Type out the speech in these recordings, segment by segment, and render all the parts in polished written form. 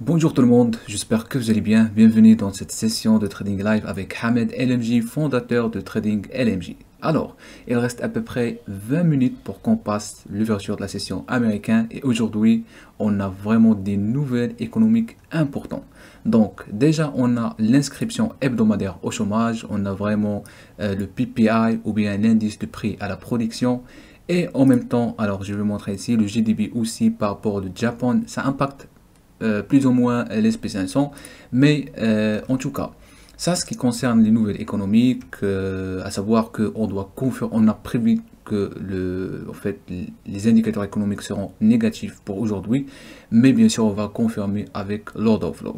Bonjour tout le monde, j'espère que vous allez bien. Bienvenue dans cette session de Trading Live avec Hamed LMJ, fondateur de Trading LMJ. Alors, il reste à peu près 20 minutes pour qu'on passe l'ouverture de la session américaine et aujourd'hui, on a vraiment des nouvelles économiques importantes. Donc, déjà, on a l'inscription hebdomadaire au chômage, on a vraiment le PPI ou bien l'indice de prix à la production. Et en même temps, alors je vais montrer ici le GDP aussi par rapport au Japon, ça impacte plus ou moins les SP500, mais en tout cas, ça ce qui concerne les nouvelles économiques, à savoir qu'on doit on a prévu que en fait, les indicateurs économiques seront négatifs pour aujourd'hui, mais bien sûr on va confirmer avec l'order flow.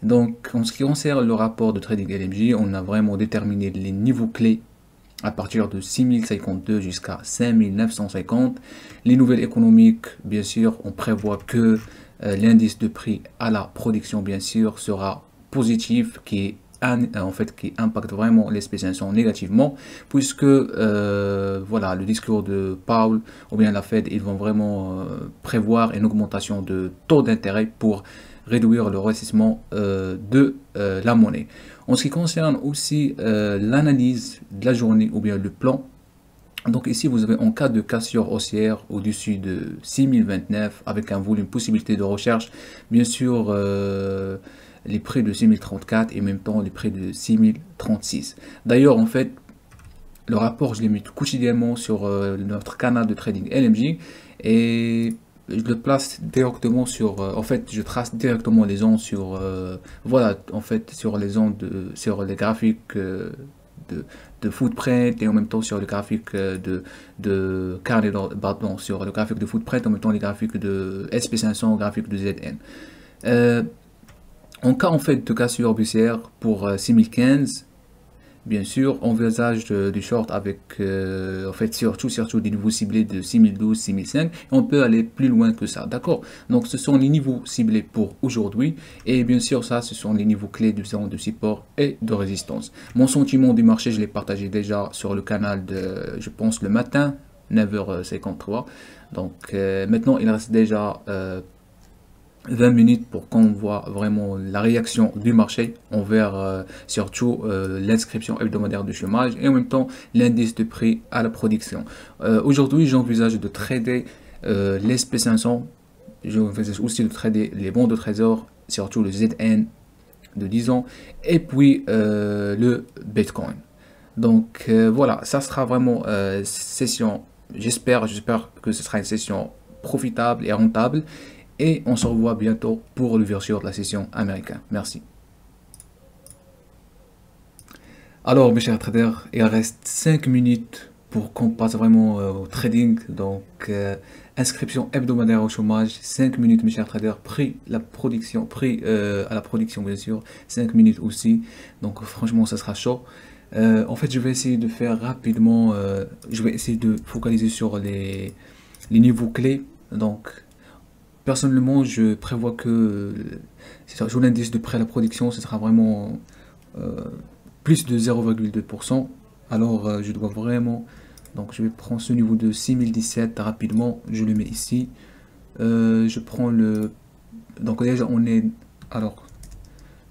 Donc en ce qui concerne le rapport de trading LMJ, on a vraiment déterminé les niveaux clés à partir de 6052 jusqu'à 5950. Les nouvelles économiques, bien sûr, on prévoit que l'indice de prix à la production, bien sûr, sera positif, qui impacte vraiment les SP500 négativement, puisque voilà, le discours de Powell ou bien la Fed, ils vont vraiment prévoir une augmentation de taux d'intérêt pour réduire le récessement de la monnaie. En ce qui concerne aussi l'analyse de la journée ou bien le plan, donc ici vous avez en cas de cassure haussière au-dessus de 6029 avec un volume possibilité de recherche, bien sûr les prix de 6034 et en même temps les prix de 6036. D'ailleurs en fait le rapport je l'ai mis quotidiennement sur notre canal de trading LMJ et je le place directement sur en fait je trace directement les ondes sur voilà en fait sur les ondes sur les graphiques de footprint et en même temps sur le graphique de carnet pardon, sur le graphique de footprint en même temps les graphiques de SP500 graphique de ZN en cas en fait de cassure baissière pour 6015. Bien sûr, on envisage du short avec, en fait, surtout des niveaux ciblés de 6012, 6005. Et on peut aller plus loin que ça, d'accord? Donc, ce sont les niveaux ciblés pour aujourd'hui. Et bien sûr, ça, ce sont les niveaux clés de zone de support et de résistance. Mon sentiment du marché, je l'ai partagé déjà sur le canal de, je pense, le matin, 9h53. Donc, maintenant, il reste déjà 20 minutes pour qu'on voit vraiment la réaction du marché envers surtout l'inscription hebdomadaire du chômage et en même temps l'indice de prix à la production. Aujourd'hui, j'envisage de trader les SP500, j'envisage aussi de trader les bons de trésor, surtout le ZN de 10 ans et puis le Bitcoin. Donc voilà, ça sera vraiment session, j'espère que ce sera une session profitable et rentable. Et on se revoit bientôt pour l'ouverture de la session américaine. Merci. Alors mes chers traders, il reste 5 minutes pour qu'on passe vraiment au trading. Donc inscription hebdomadaire au chômage, 5 minutes mes chers traders, prix la production, prix à la production bien sûr, 5 minutes aussi. Donc franchement ça sera chaud. En fait je vais essayer de faire rapidement, je vais essayer de focaliser sur les niveaux clés. Donc personnellement, je prévois que sur l'indice de prêt à la production, ce sera vraiment plus de 0,2%. Alors, je dois vraiment... Donc, je vais prendre ce niveau de 6017 rapidement. Je le mets ici. Je prends le... Donc, déjà, on est... Alors,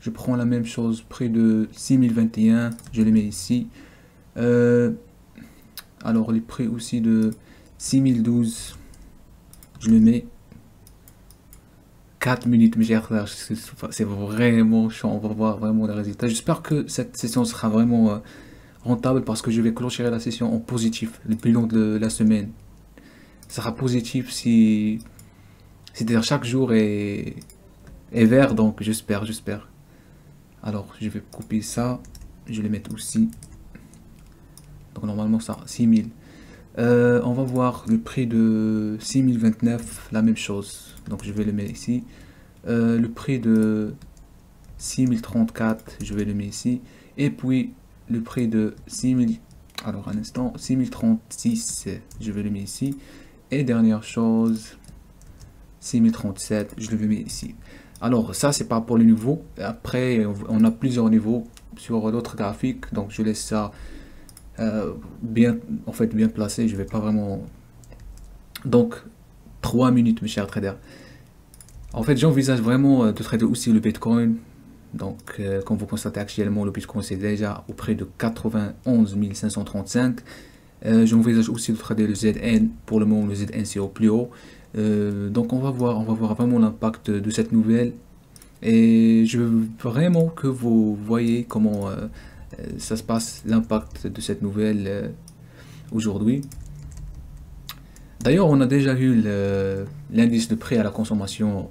je prends la même chose, prix de 6021. Je le mets ici. Alors, les prix aussi de 6012. Je le mets 4 minutes, mes chers frères, c'est vraiment chaud, on va voir vraiment les résultats. J'espère que cette session sera vraiment rentable parce que je vais clôturer la session en positif, le bilan de la semaine. Ça sera positif si, c'est-à-dire chaque jour est vert, donc j'espère. Alors, je vais couper ça, je vais le mettre aussi. Donc normalement ça, 6000. On va voir le prix de 6029, la même chose. Donc je vais le mettre ici. Le prix de 6034, je vais le mettre ici. Et puis le prix de 6000, alors un instant, 6036, je vais le mettre ici. Et dernière chose, 6037, je le mets ici. Alors ça c'est par rapport au niveau. Après on a plusieurs niveaux sur d'autres graphiques. Donc je laisse ça bien placé, je vais pas vraiment. Donc 3 minutes mes chers traders. En fait, j'envisage vraiment de trader aussi le Bitcoin. Donc, comme vous constatez actuellement, le Bitcoin c'est déjà au prix de 91 535. J'envisage aussi de trader le ZN. Pour le moment, le ZN c'est au plus haut. Donc, on va voir vraiment l'impact de cette nouvelle. Et je veux vraiment que vous voyez comment ça se passe, l'impact de cette nouvelle aujourd'hui. D'ailleurs, on a déjà eu l'indice de prix à la consommation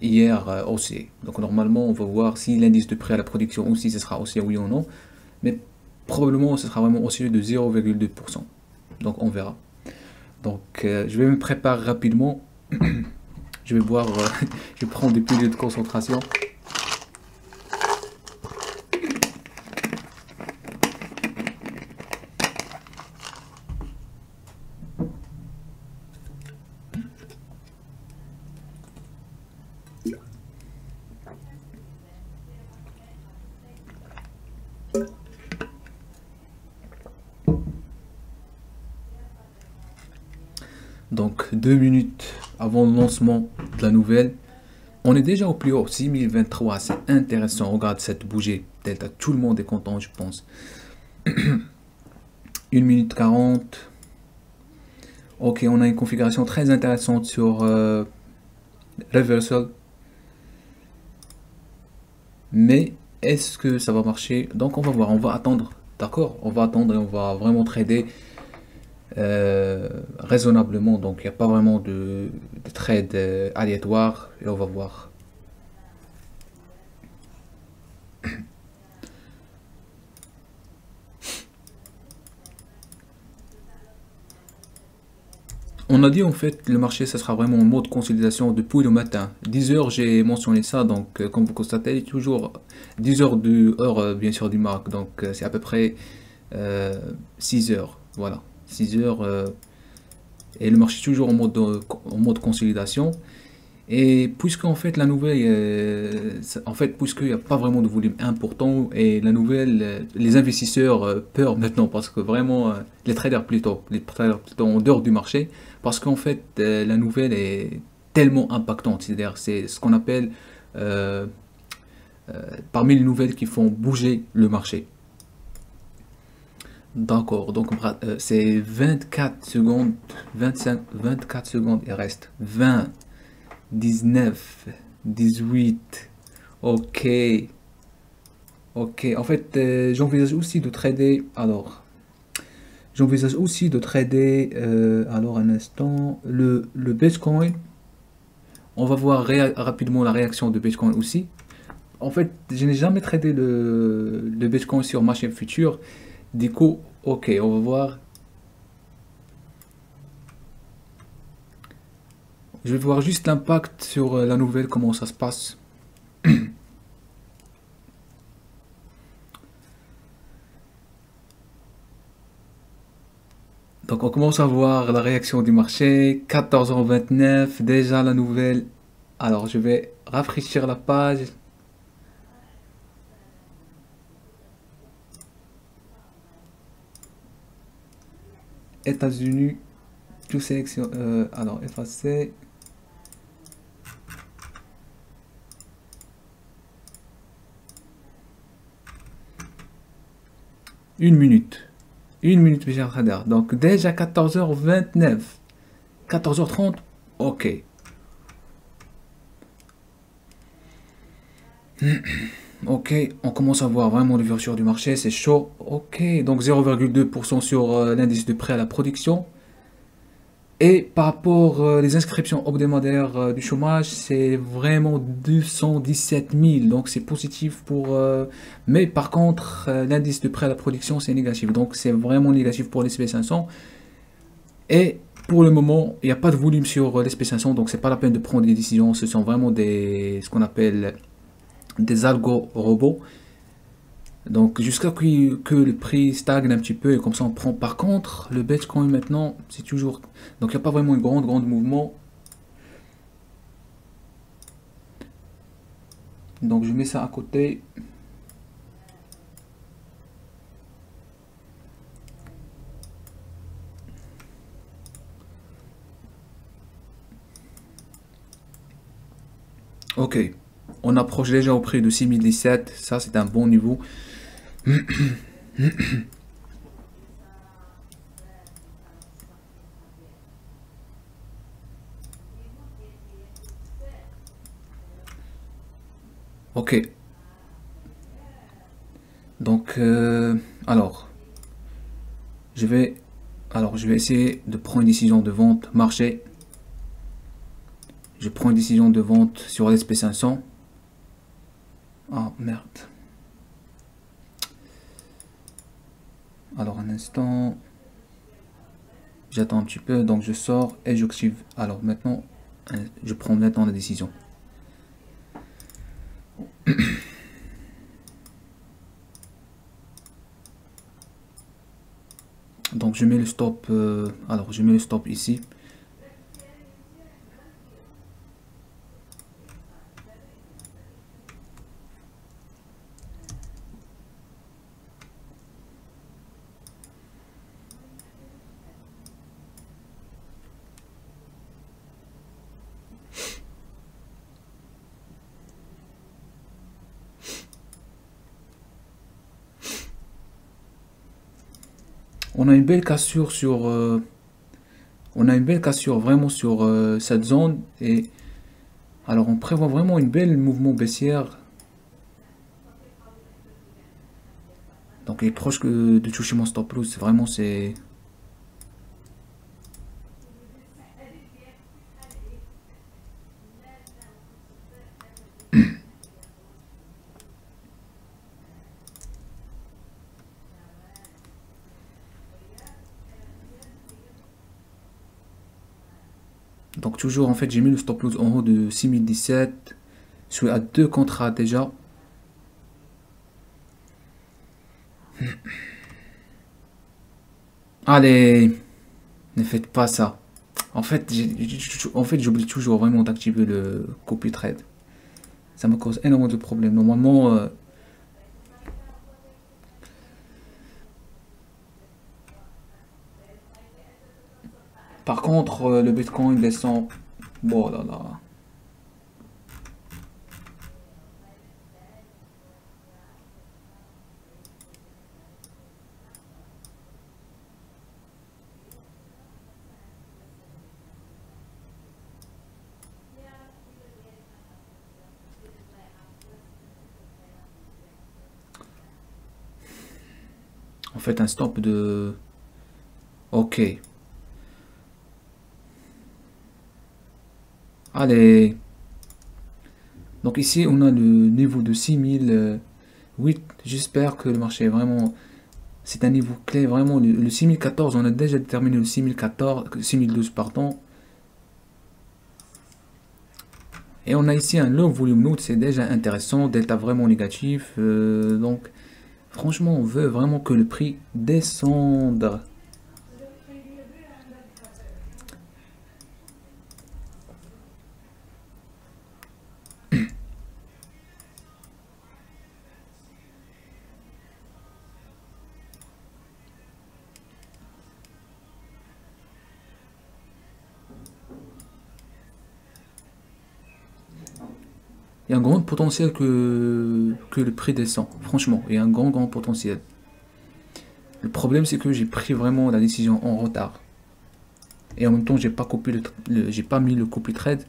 hier haussier. Donc normalement, on va voir si l'indice de prix à la production aussi, ce sera haussier oui ou non. Mais probablement, ce sera vraiment haussier de 0,2%. Donc on verra. Donc je vais me préparer rapidement. Je vais boire, je vais prendre des pilules de concentration. Donc 2 minutes avant le lancement de la nouvelle, on est déjà au plus haut, 6023, c'est intéressant. Regarde cette bougie Delta, tout le monde est content, je pense. 1 minute 40. Ok, on a une configuration très intéressante sur Reversal. Mais est-ce que ça va marcher? Donc on va voir, on va attendre. D'accord? On va attendre et on va vraiment trader raisonnablement. Donc il n'y a pas vraiment de trade aléatoire. Et on va voir. On a dit en fait le marché ça sera vraiment en mode consolidation depuis le matin. 10 heures j'ai mentionné ça, donc comme vous constatez toujours 10 heures de heure bien sûr du marque, donc c'est à peu près 6 heures. Voilà, 6 heures et le marché est toujours en mode consolidation. Et puisqu'en fait la nouvelle, en fait puisqu'il n'y a pas vraiment de volume important et la nouvelle, les investisseurs peur maintenant parce que vraiment les traders plutôt en dehors du marché parce qu'en fait la nouvelle est tellement impactante, c'est-à-dire c'est ce qu'on appelle euh, parmi les nouvelles qui font bouger le marché. D'accord, donc c'est 24 secondes, 25, 24 secondes, il reste 20. 19, 18, ok, ok. En fait, j'envisage aussi de trader. Alors, j'envisage aussi de trader. Alors, un instant, le Bitcoin. On va voir rapidement la réaction de Bitcoin aussi. En fait, je n'ai jamais tradé le Bitcoin sur marché futur. Du coup, ok, on va voir. Je vais voir juste l'impact sur la nouvelle, comment ça se passe. Donc on commence à voir la réaction du marché, 14h29, déjà la nouvelle. Alors je vais rafraîchir la page. États-Unis, tout sélection. Alors effacer. Une minute. Une minute, mes chers traders. Donc déjà 14h29. 14h30. Ok. Ok, on commence à voir vraiment l'ouverture du marché, c'est chaud. Ok, donc 0,2% sur l'indice de prêt à la production. Et par rapport les inscriptions hebdomadaires du chômage, c'est vraiment 217 000, donc c'est positif pour. Mais par contre, l'indice de prêt à la production, c'est négatif, donc c'est vraiment négatif pour l'SP500. Et pour le moment, il n'y a pas de volume sur l'SP500, donc c'est pas la peine de prendre des décisions. Ce sont vraiment ce qu'on appelle des algos robots. Donc jusqu'à que le prix stagne un petit peu et comme ça on prend. Par contre, le Bitcoin maintenant, c'est toujours. Donc il n'y a pas vraiment un grande mouvement. Donc je mets ça à côté. Ok, on approche déjà au prix de 6017, ça c'est un bon niveau. Ok, donc alors je vais je vais essayer de prendre une décision de vente marché. Je prends une décision de vente sur l'SP500. Ah merde. Alors un instant. J'attends un petit peu, donc je sors et j'active. Alors maintenant, je prends maintenant la décision. Donc je mets le stop. Alors je mets le stop ici. On a une belle cassure sur. On a une belle cassure vraiment sur cette zone et alors on prévoit vraiment une belle mouvement baissière. Donc il est proche de toucher mon stop loss. Vraiment c'est. Donc toujours en fait j'ai mis le stop loss en haut de 6017. Je suis à 2 contrats déjà. Allez, ne faites pas ça. En fait, j'oublie toujours vraiment d'activer le copy trade. Ça me cause énormément de problèmes. Normalement, par contre, le Bitcoin descend. Bon là là. En fait, un stop de. Ok. Allez. Donc ici, on a le niveau de 6008. J'espère que le marché est vraiment. C'est un niveau clé, vraiment. Le 6014, on a déjà déterminé le 6014, 6012, pardon. Et on a ici un low volume note, c'est déjà intéressant. Delta vraiment négatif. Donc, franchement, on veut vraiment que le prix descende. Il y a un grand potentiel que le prix descend. Franchement, il y a un grand potentiel. Le problème, c'est que j'ai pris vraiment la décision en retard. Et en même temps, j'ai pas copié j'ai pas mis le copy trade.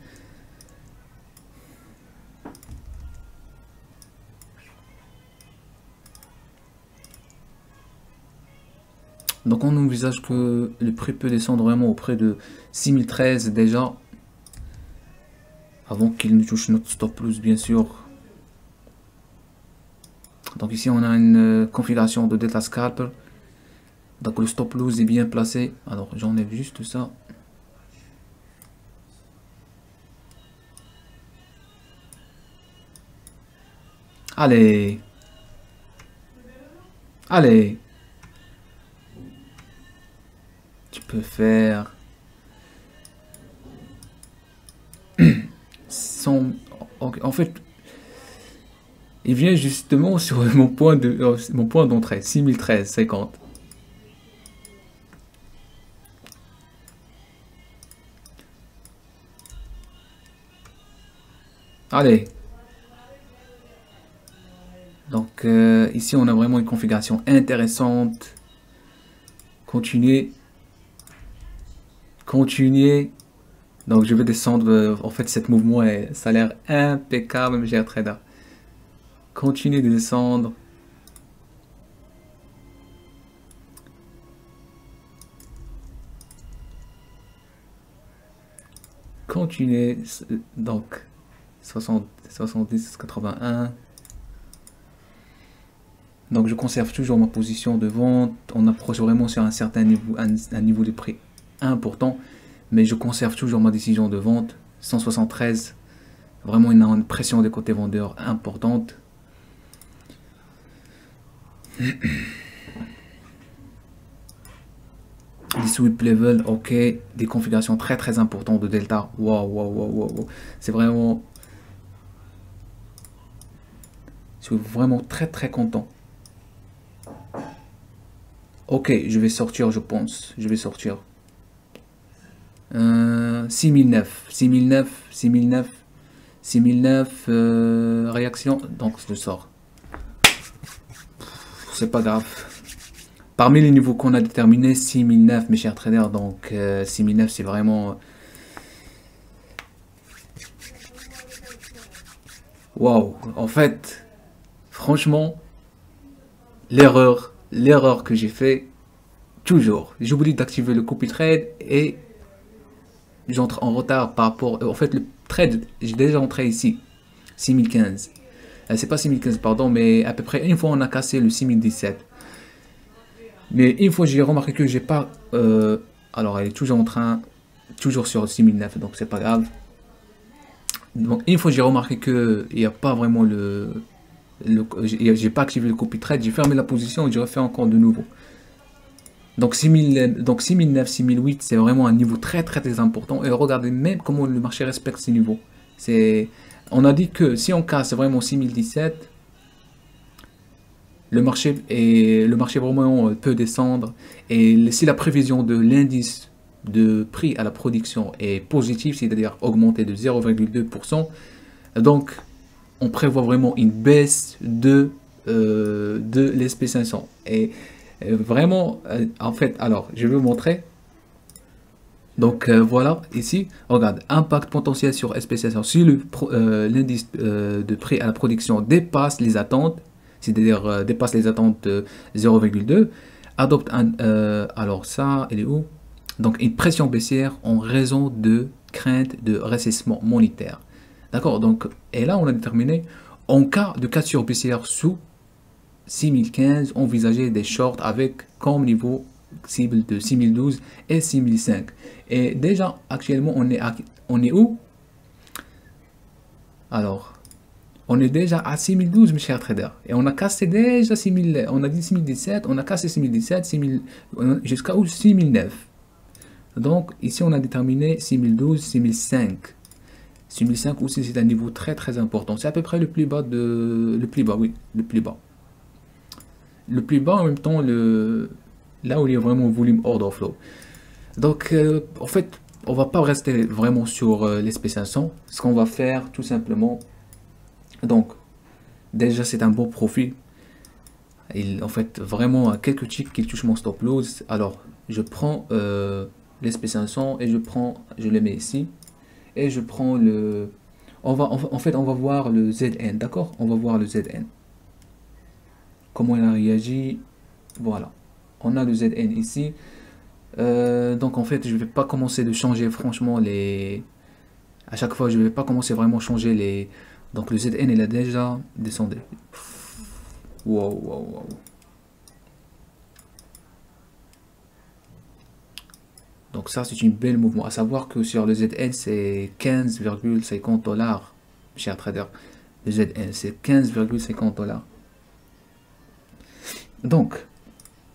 Donc on envisage que le prix peut descendre vraiment auprès de 6013 déjà. Avant qu'il ne touche notre stop loss, bien sûr. Donc ici, on a une configuration de Delta Scalper. Donc le stop loss est bien placé. Alors j'enlève juste ça. Allez. Allez. Tu peux faire. Son... En fait, il vient justement sur mon point d'entrée, 6013,50. Allez. Donc ici on a vraiment une configuration intéressante. Continuer. Continuer. Donc je vais descendre. En fait cet mouvement ça a l'air impeccable, mes chers traders. Continuer de descendre. Continuer. Donc 60, 70, 81. Donc je conserve toujours ma position de vente. On approche vraiment sur un certain niveau, un niveau de prix important. Mais je conserve toujours ma décision de vente. 173. Vraiment une pression des côtés vendeurs importante. Des sweep level, ok. Des configurations très importantes de delta. Waouh. C'est vraiment... Je suis vraiment très content. Ok, je vais sortir, je pense. Je vais sortir. 6009, 6009, réaction. Donc, je sors. C'est pas grave. Parmi les niveaux qu'on a déterminés, 6009, mes chers traders. Donc, 6009, c'est vraiment... Waouh. En fait, franchement, l'erreur que j'ai fait, toujours. J'oublie d'activer le copy trade et j'entre en retard par rapport... En fait, le trade, j'ai déjà entré ici. 6015. C'est pas 6015, pardon, mais à peu près une fois on a cassé le 6017. Mais une fois j'ai remarqué que j'ai pas... alors elle est toujours en train... Toujours sur 6009, donc c'est pas grave. Donc une fois j'ai remarqué que il n'y a pas vraiment j'ai pas activé le copy trade, j'ai fermé la position et j'ai refait encore de nouveau. Donc 6009, 6008, c'est vraiment un niveau très important. Et regardez même comment le marché respecte ces niveaux. On a dit que si on casse vraiment 6017, le marché vraiment peut descendre. Et si la prévision de l'indice de prix à la production est positive, c'est-à-dire augmenter de 0,2%, donc on prévoit vraiment une baisse de l'SP500. Et vraiment, en fait, alors je vais vous montrer. Donc voilà, ici, regarde, impact potentiel sur SP500. Si l'indice de prix à la production dépasse les attentes, c'est-à-dire dépasse les attentes 0,2, adopte alors ça, elle est où? Donc une pression baissière en raison de crainte de récession monétaire. D'accord, donc, et là on a déterminé, en cas de cassure baissière sous 6015, envisager des shorts avec comme niveau cible de 6012 et 6005. Et déjà, actuellement, on est où? Alors, on est déjà à 6012, mes chers traders. Et on a cassé déjà 6000, on a dit 6017, on a cassé 6017, 6000, jusqu'à 6009. Donc, ici, on a déterminé 6012, 6005. 6005 aussi, c'est un niveau très important. C'est à peu près le plus bas le plus bas, oui, le plus bas. Le plus bas, en même temps, là où il y a vraiment volume order flow. Donc, en fait, on va pas rester vraiment sur l'SP500. Ce qu'on va faire, tout simplement, donc, déjà, c'est un bon profit. En fait, vraiment, à quelques ticks qu'il touche mon stop loss. Alors, je prends l'SP500 et je le mets ici. Et je prends en fait, on va voir le ZN, d'accord? On va voir le ZN. Comment il a réagi. Voilà. On a le ZN ici. Donc en fait, je ne vais pas commencer de changer franchement à chaque fois, je ne vais pas commencer vraiment à changer les... Donc le ZN, il a déjà descendu. Wow. Donc ça, c'est une belle mouvement. À savoir que sur le ZN, c'est 15,50 $, cher trader. Le ZN, c'est 15,50 $. Donc,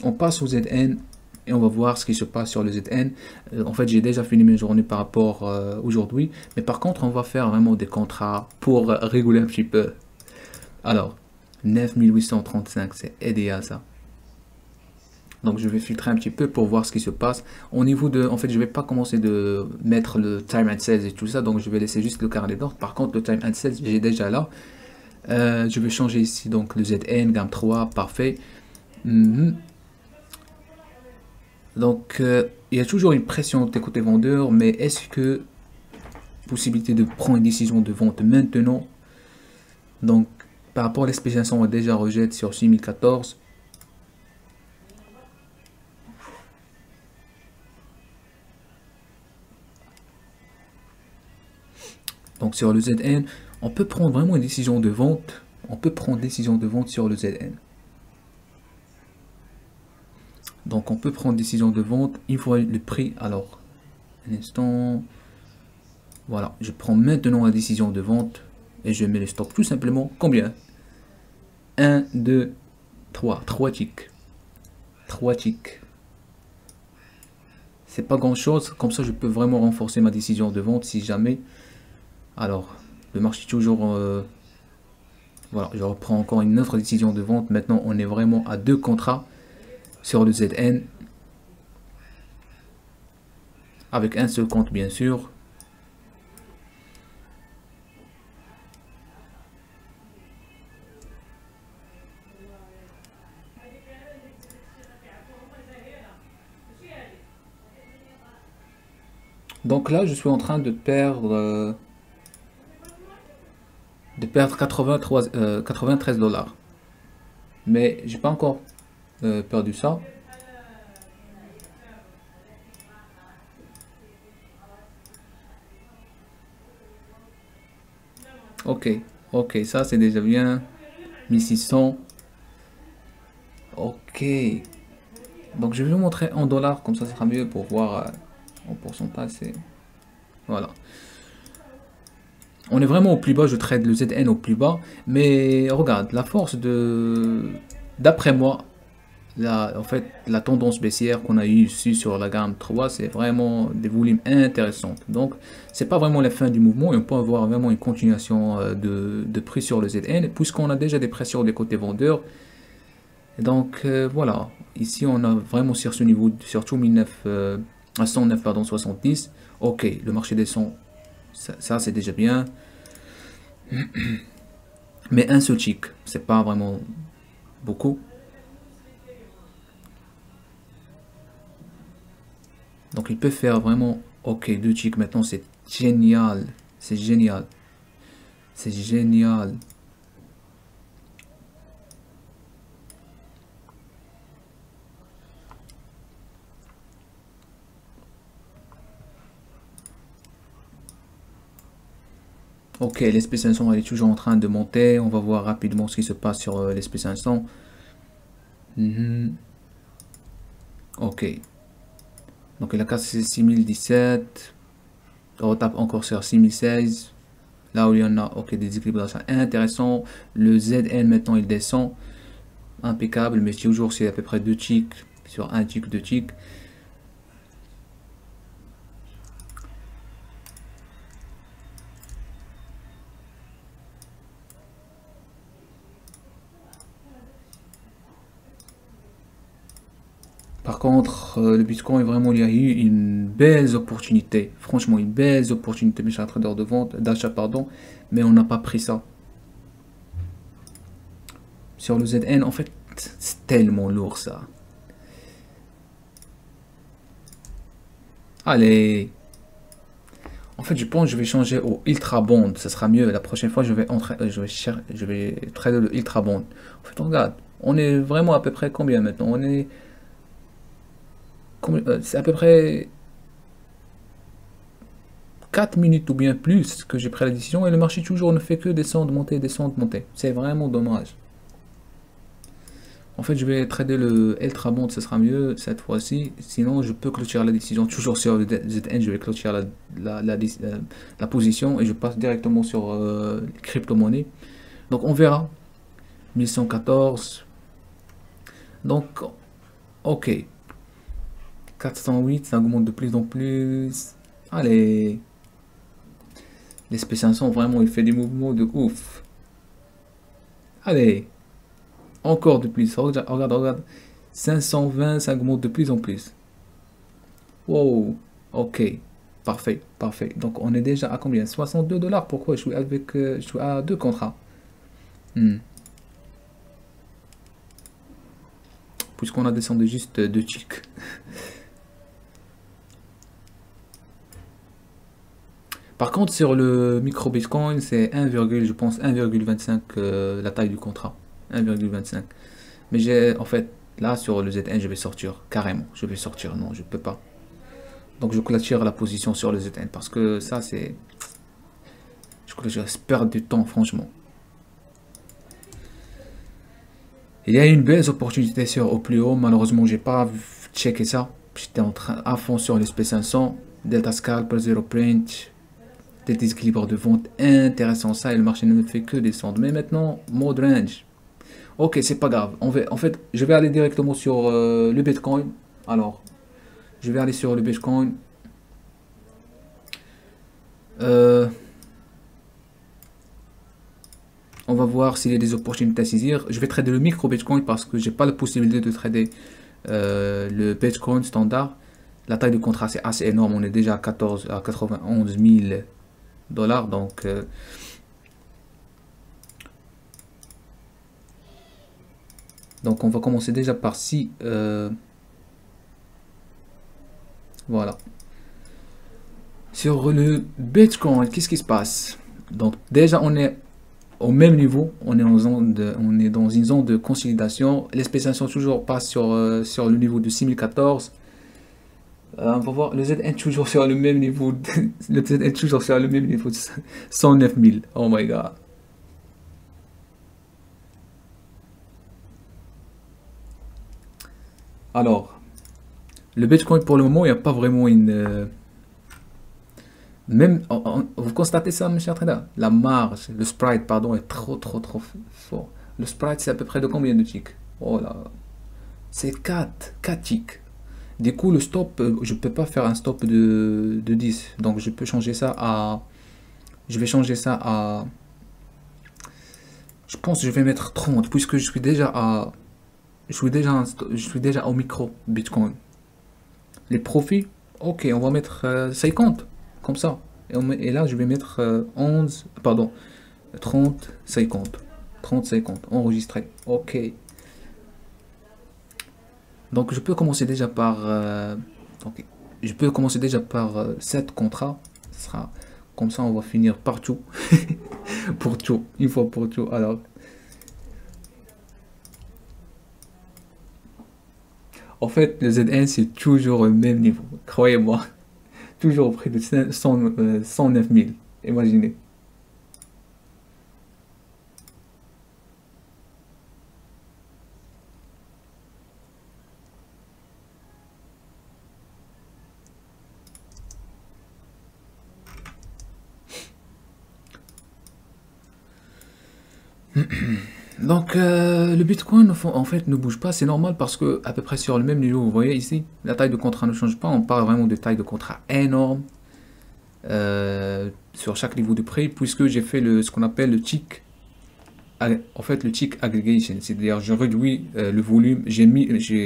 on passe au ZN et on va voir ce qui se passe sur le ZN. En fait, j'ai déjà fini mes journées par rapport aujourd'hui. Mais par contre, on va faire vraiment des contrats pour rigoler un petit peu. Alors, 9835, c'est idéal ça. Donc je vais filtrer un petit peu pour voir ce qui se passe. Au niveau de, en fait, je vais pas commencer de mettre le time and sales et tout ça, donc je vais laisser juste le carnet d'ordre. Par contre, le time and sales, j'ai déjà là. Je vais changer ici donc le ZN, gamme 3, parfait. Donc il y a toujours une pression des côtés vendeurs, mais est-ce que possibilité de prendre une décision de vente maintenant? Donc par rapport à l'explication, on déjà rejette sur 6014. Donc sur le ZN, on peut prendre vraiment une décision de vente. On peut prendre décision de vente sur le ZN. Donc on peut prendre décision de vente une fois le prix. Alors, un instant. Voilà, je prends maintenant la décision de vente et je mets le stop tout simplement. Combien? 1, 2, 3. 3 ticks. 3 ticks. C'est pas grand chose. Comme ça, je peux vraiment renforcer ma décision de vente si jamais. Alors, le marché toujours... voilà, je reprends encore une autre décision de vente. Maintenant, on est vraiment à 2 contrats sur le ZN. Avec un seul compte, bien sûr. Donc là, je suis en train de perdre 93 $. Mais j'ai pas encore perdu ça. Ok, ok, ça c'est déjà bien. 1600. Ok. Donc je vais vous montrer en dollars, comme ça sera mieux pour voir en pourcentage. Voilà. On est vraiment au plus bas, je trade le ZN au plus bas. Mais regarde, la force de... D'après moi, en fait, la tendance baissière qu'on a eu ici sur la gamme 3, c'est vraiment des volumes intéressants. Donc, c'est pas vraiment la fin du mouvement et on peut avoir vraiment une continuation de prix sur le ZN, puisqu'on a déjà des pressions des côtés vendeurs. Donc, voilà. Ici, on a vraiment sur ce niveau, surtout 109, pardon, 70. Ok, le marché descend. Ça c'est déjà bien. Mais un seul tick, c'est pas vraiment beaucoup. Donc il peut faire vraiment, ok, 2 ticks maintenant, c'est génial, c'est génial, c'est génial. Ok, l'SP500 elle est toujours en train de monter, on va voir rapidement ce qui se passe sur l'SP500. Ok, donc il a cassé 6017, on retape encore sur 6016. Là où il y en a, ok, des déséquilibrations intéressants. Le ZN maintenant il descend, impeccable, mais toujours c'est à peu près 2 ticks sur un tick, 2 ticks. Par contre, le Bitcoin, vraiment, il y a eu une belle opportunité. Franchement, une belle opportunité, mes chers traders de vente, d'achat, pardon. Mais on n'a pas pris ça. Sur le ZN, en fait, c'est tellement lourd, ça. Allez. En fait, je pense que je vais changer au Ultra Bond. Ça sera mieux. La prochaine fois, je vais trader le Ultra Bond. En fait, regarde. On est vraiment à peu près combien maintenant? On est... c'est à peu près 4 minutes ou bien plus que j'ai pris la décision et le marché toujours ne fait que descendre, monter, descendre, monter. C'est vraiment dommage. En fait, je vais trader le Ultra Bond, ce sera mieux cette fois-ci. Sinon, je peux clôturer la décision toujours sur le ZN. Je vais clôturer la position et je passe directement sur les crypto-monnaies. Donc, on verra. 1114. Donc, ok. 408, ça augmente de plus en plus. Allez. L'SP500, vraiment, il fait des mouvements de ouf. Allez. Encore de plus. Regarde, regarde. 520, ça augmente de plus en plus. Wow, ok, parfait, parfait. Donc on est déjà à combien? 62 dollars. Pourquoi je suis avec, je suis à deux contrats? Hmm. Puisqu'on a descendu juste de tick. Par contre, sur le micro Bitcoin, c'est 1, je pense 1,25 la taille du contrat. 1,25. Mais j'ai, en fait, là sur le ZN, je vais sortir carrément. Je vais sortir, non, je peux pas. Donc je clôture la position sur le ZN parce que ça c'est, je clôture, je perds du temps franchement. Il y a une belle opportunité sur au plus haut. Malheureusement, j'ai pas checké ça. J'étais en train à fond sur le SP500, Delta Scalper, Zero Print, des déséquilibres de vente intéressants. Ça et le marché ne fait que descendre. Mais maintenant, mode range. Ok, c'est pas grave. En fait, je vais aller directement sur le Bitcoin. Alors, je vais aller sur le Bitcoin. On va voir s'il y a des opportunités à saisir. Je vais trader le micro Bitcoin parce que j'ai pas la possibilité de trader le Bitcoin standard. La taille du contrat c'est assez énorme. On est déjà à 91 000 dollars. Donc on va commencer déjà par si voilà. Sur le Bitcoin, qu'est-ce qui se passe? Donc déjà on est au même niveau, on est dans une zone de consolidation. Les spécialisations toujours pas sur le niveau de 6014. On va voir, le ZN toujours sur le même niveau, le ZN toujours sur le même niveau de 109 000. Oh my god. Alors, le Bitcoin pour le moment, il n'y a pas vraiment une... même, vous constatez ça, mes chers traders? La marge, le sprite, pardon, est trop fort. Le sprite, c'est à peu près de combien de ticks? Oh là, c'est 4 ticks. Du coup, le stop, je peux pas faire un stop de 10. Donc, je peux changer ça à... Je vais changer ça à... Je pense que je vais mettre 30 puisque je suis déjà à... je suis déjà au micro Bitcoin. Les profits, ok, on va mettre 50, comme ça. Et là, je vais mettre 11, pardon, 30, 50. 30, 50, enregistré. Ok. Donc, je peux commencer déjà par... ok. Je peux commencer déjà par 7 contrats. Ce sera comme ça, on va finir partout. Pour tout, une fois pour tout. Alors, en fait, le ZN, c'est toujours au même niveau. Croyez-moi. Toujours au prix de 109 000. Imaginez. Donc, le Bitcoin, en fait, ne bouge pas. C'est normal parce que à peu près sur le même niveau, vous voyez ici, la taille de contrat ne change pas. On parle vraiment de taille de contrat énorme sur chaque niveau de prix, puisque j'ai fait ce qu'on appelle le tick. En fait, le tick aggregation, c'est-à-dire je réduis le volume.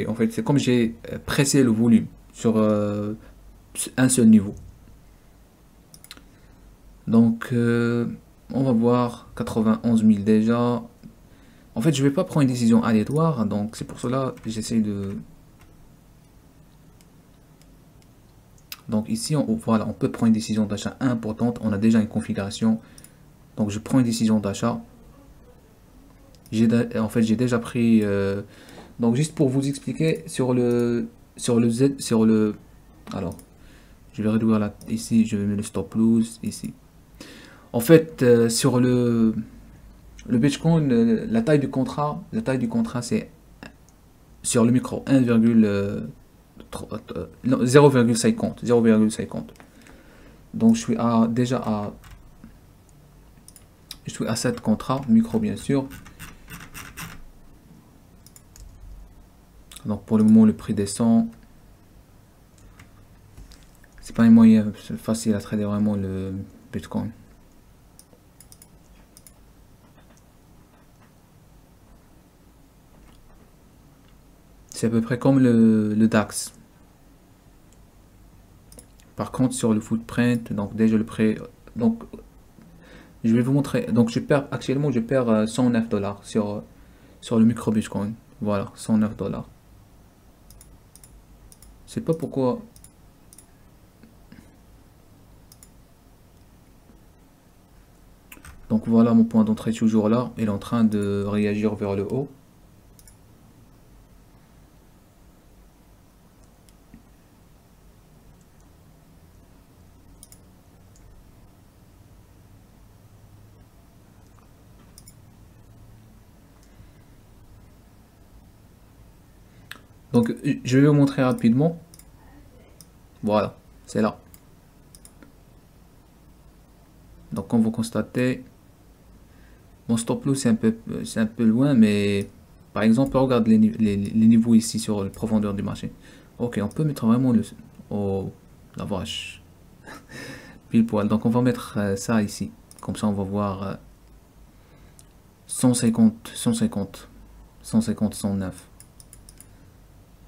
En fait, c'est comme j'ai pressé le volume sur un seul niveau. Donc, on va voir 91 000 déjà. En fait, je vais pas prendre une décision aléatoire, donc c'est pour cela que j'essaie de... Donc ici, voilà, on peut prendre une décision d'achat importante. On a déjà une configuration. Donc je prends une décision d'achat. En fait, j'ai déjà pris... donc juste pour vous expliquer, sur le Z, sur le... Alors, je vais réduire là, ici, je vais mettre le stop loss, ici. En fait, sur le Bitcoin, la taille du contrat, c'est sur le micro 0,50. Donc je suis à 7 contrats micro bien sûr. Donc pour le moment le prix descend. C'est pas un moyen facile à trader vraiment le Bitcoin. C'est à peu près comme le DAX. Par contre, sur le footprint, donc déjà le prix, donc je vais vous montrer. Donc actuellement, je perds 109 dollars sur le micro Bitcoin. Voilà, 109 dollars. Je sais pas pourquoi. Donc voilà, mon point d'entrée toujours là. Il est en train de réagir vers le haut. Donc je vais vous montrer rapidement. Voilà, c'est là. Donc comme vous constatez, mon stop loss c'est un peu loin, mais par exemple, regarde les niveaux ici sur la profondeur du marché. Ok, on peut mettre vraiment oh, la vache, pile poil. Donc on va mettre ça ici. Comme ça, on va voir 150, 150, 150, 109.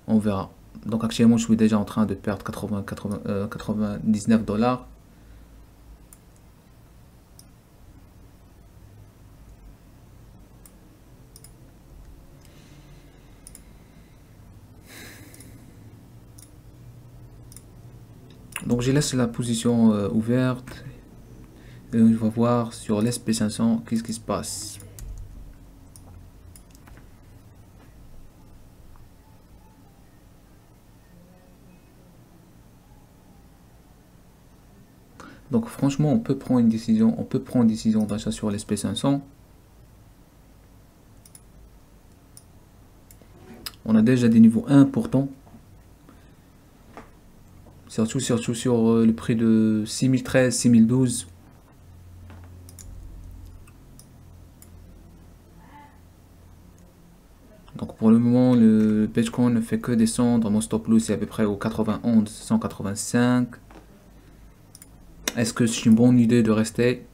On verra. Donc actuellement, je suis déjà en train de perdre 99 dollars. Donc je laisse la position ouverte et on va voir sur l'SP500 qu'est-ce qui se passe. Donc franchement, on peut prendre une décision d'achat sur l'SP500. On a déjà des niveaux importants. Surtout sur le prix de 6013, 6012. Donc pour le moment, le Bitcoin ne fait que descendre. Mon stop loss est à peu près au 91, 185. Est-ce que c'est une bonne idée de rester?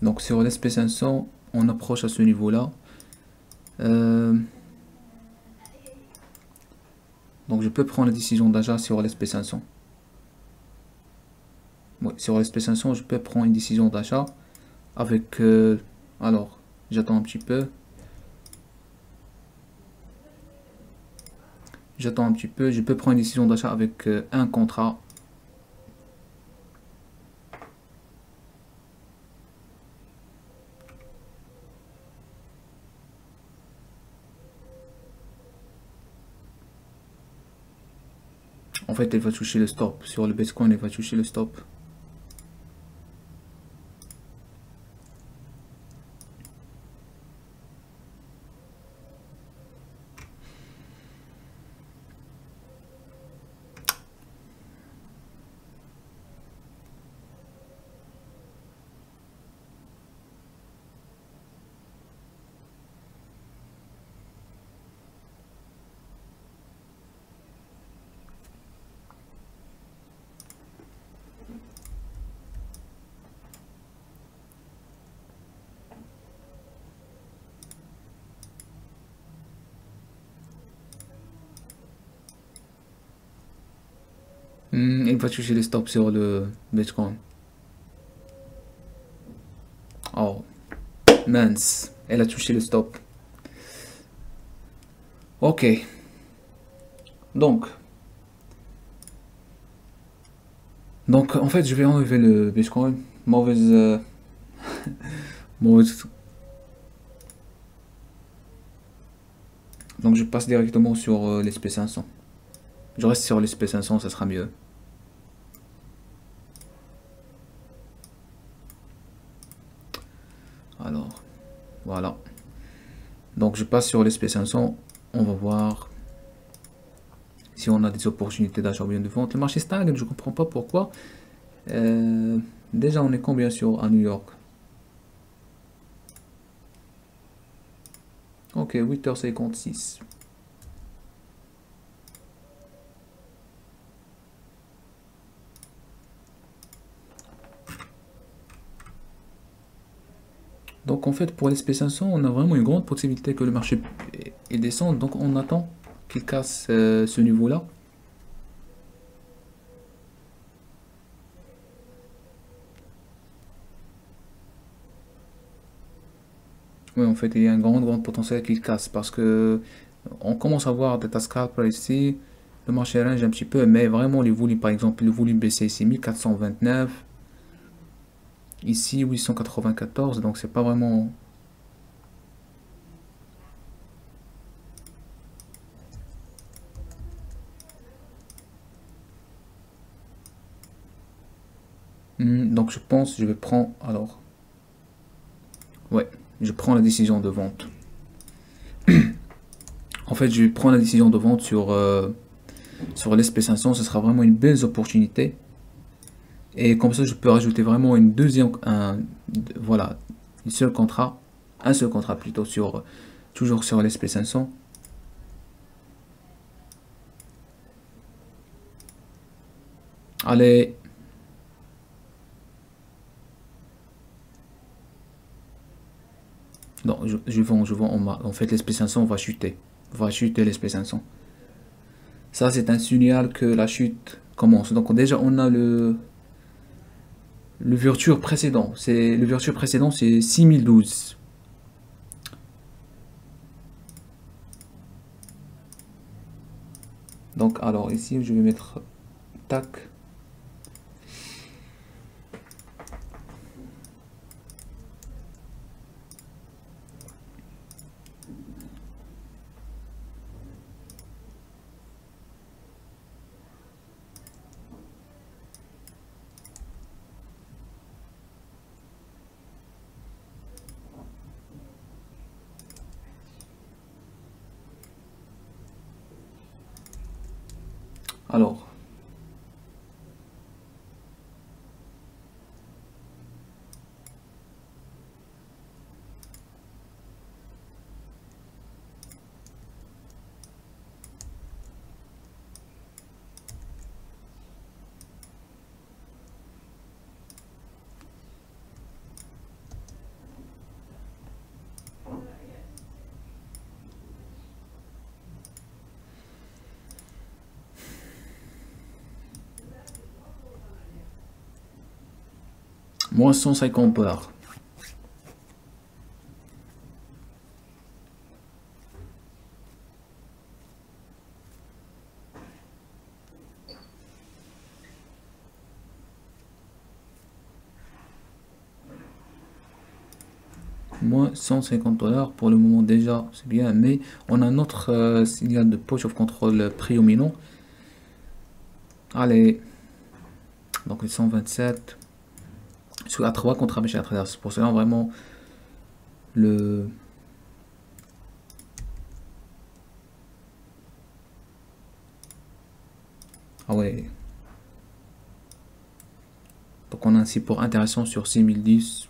Donc sur l'SP500, on approche à ce niveau-là. Donc je peux prendre la décision d'achat sur l'SP500. Oui, sur l'SP500, je peux prendre une décision d'achat avec... alors, j'attends un petit peu. J'attends un petit peu. Je peux prendre une décision d'achat avec un contrat. En fait, elle va toucher le stop. Sur le Bitcoin, elle va toucher le stop. Elle va toucher le stop sur le Bitcoin. Oh, mince. Elle a touché le stop. Ok. Donc en fait, je vais enlever le Bitcoin. Mauvaise... mauvaise... Donc je passe directement sur l'SP500. Je reste sur l'SP500, ça sera mieux. Alors, voilà. Donc je passe sur l'SP500. On va voir si on a des opportunités d'achat ou bien de vente. Le marché stagne, je comprends pas pourquoi. Déjà, on est combien à New York? Ok, 8h56. Donc en fait, pour l'SP500, on a vraiment une grande possibilité que le marché il descende. Donc on attend qu'il casse ce niveau-là. Oui, en fait, il y a un grand potentiel qu'il casse parce que on commence à voir des scalpers ici. Le marché range un petit peu, mais vraiment les volumes, par exemple, le volume BC ici 1429, ici 894, donc c'est pas vraiment. Donc je pense, je vais prendre, alors, ouais, je prends la décision de vente. En fait, je vais prendre la décision de vente sur l'SP500, ce sera vraiment une belle opportunité. Et comme ça, je peux rajouter vraiment une deuxième, voilà, un seul contrat plutôt toujours sur l'SP500. Allez. Non, je vends, en fait l'SP500 va chuter l'SP500. Ça, c'est un signal que la chute commence. Donc déjà, on a l'ouverture précédent. L'ouverture précédent, c'est 6012. Donc alors ici, je vais mettre tac. Alors, moins 150 $. Moins 150 $ pour le moment déjà, c'est bien, mais on a un autre signal de push of control prédominant. Allez, donc les 127. Sur A3 contre Michel Traders. C'est pour cela vraiment le. Ah ouais. Donc on a un support intéressant sur 6010.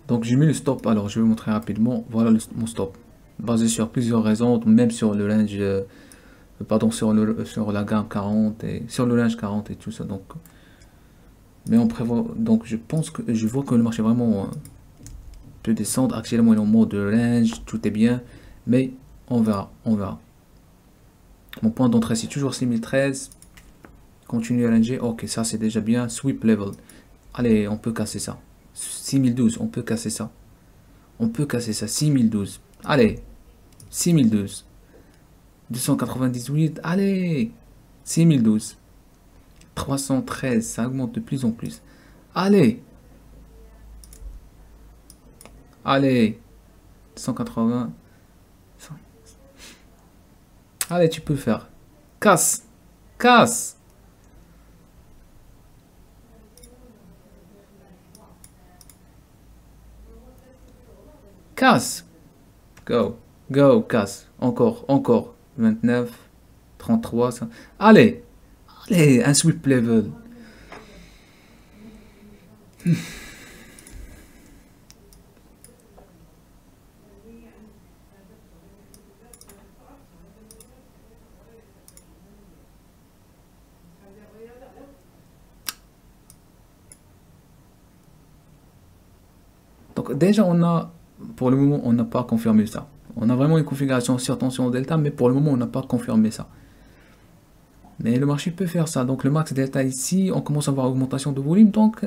Donc j'ai mis le stop, alors je vais vous montrer rapidement. Voilà mon stop. Basé sur plusieurs raisons, même sur le range, pardon, sur la gamme 40 et sur le range 40 et tout ça. Donc, mais on prévoit, donc je pense que je vois que le marché vraiment peut descendre. Actuellement il est en mode range, tout est bien, mais on verra, on verra. Mon point d'entrée c'est toujours 6013. Continue à ranger, ok, ça c'est déjà bien. Sweep level, allez, on peut casser ça. 6012, on peut casser ça. On peut casser ça, 6012. Allez, 6012. 298, allez, 6012. 313, ça augmente de plus en plus. Allez. Allez. 180. Allez, tu peux le faire. Casse. Casse. casse. Go, go, casse. Encore, encore. 29, 33, ça. Allez, allez, un sweep level. Donc déjà on a, pour le moment on n'a pas confirmé ça. On a vraiment une configuration sur tension delta, mais pour le moment on n'a pas confirmé ça. Mais le marché peut faire ça. Donc le max delta ici, on commence à voir augmentation de volume. Donc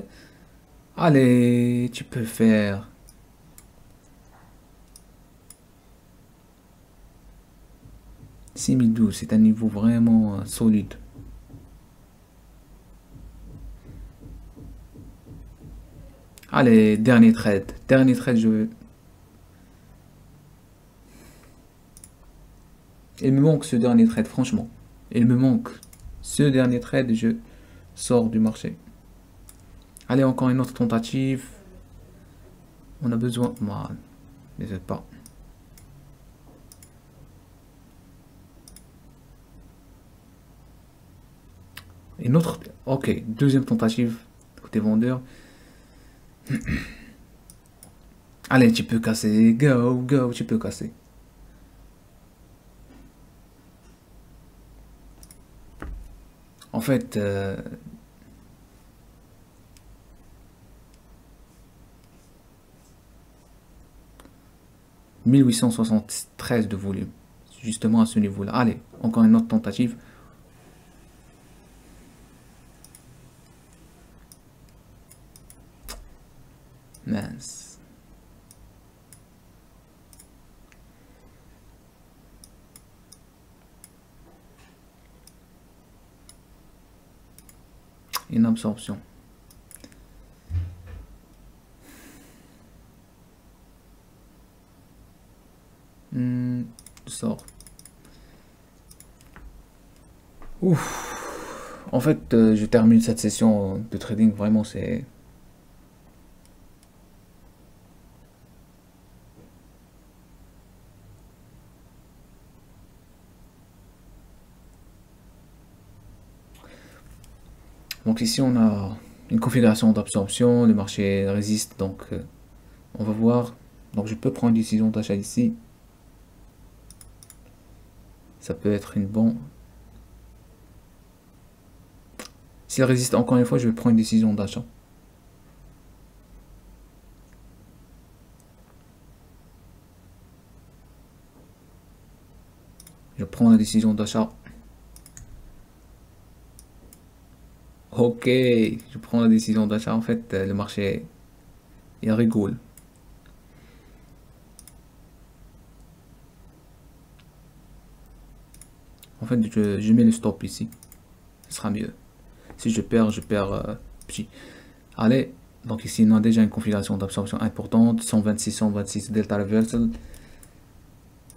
allez, tu peux faire. « 6012, c'est un niveau vraiment solide. » Allez, dernier trade. Dernier trade, je veux. Il me manque ce dernier trade, franchement. Il me manque ce dernier trade et je sors du marché. Allez, encore une autre tentative. On a besoin. Moi, n'hésite pas. Une autre. Ok, deuxième tentative côté vendeur. Allez, tu peux casser. Go, go, tu peux casser. En fait, 1873 de volume. Justement à ce niveau-là. Allez, encore une autre tentative. Mince. Une absorption. Je sors. Ouf. En fait, je termine cette session de trading. Vraiment, c'est... Donc ici, on a une configuration d'absorption. Le marché résiste. Donc, on va voir. Donc, je peux prendre une décision d'achat ici. Ça peut être une bonne... S'il résiste encore une fois, je vais prendre une décision d'achat. Je prends la décision d'achat. Ok, je prends la décision d'achat. En fait, le marché, il rigole. En fait, je mets le stop ici. Ce sera mieux. Si je perds petit. Allez, donc ici, on a déjà une configuration d'absorption importante. 126, 126 delta reversal.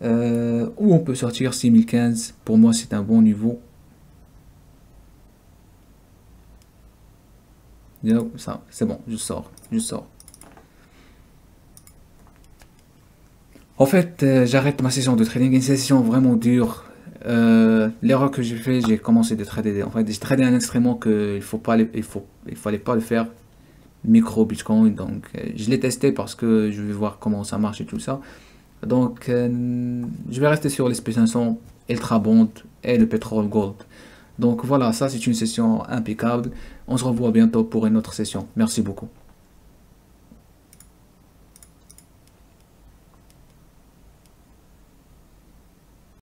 Où on peut sortir 6015. Pour moi, c'est un bon niveau. Ça, c'est bon, je sors. En fait, j'arrête ma session de trading, une session vraiment dure. L'erreur que j'ai fait, j'ai commencé de trader. En fait, j'ai tradé un instrument que il fallait pas le faire. Micro Bitcoin, donc je l'ai testé parce que je vais voir comment ça marche et tout ça. Donc, je vais rester sur l'SP500, Ultra Bond et le pétrole Gold. Donc voilà, ça c'est une session impeccable. On se revoit bientôt pour une autre session. Merci beaucoup.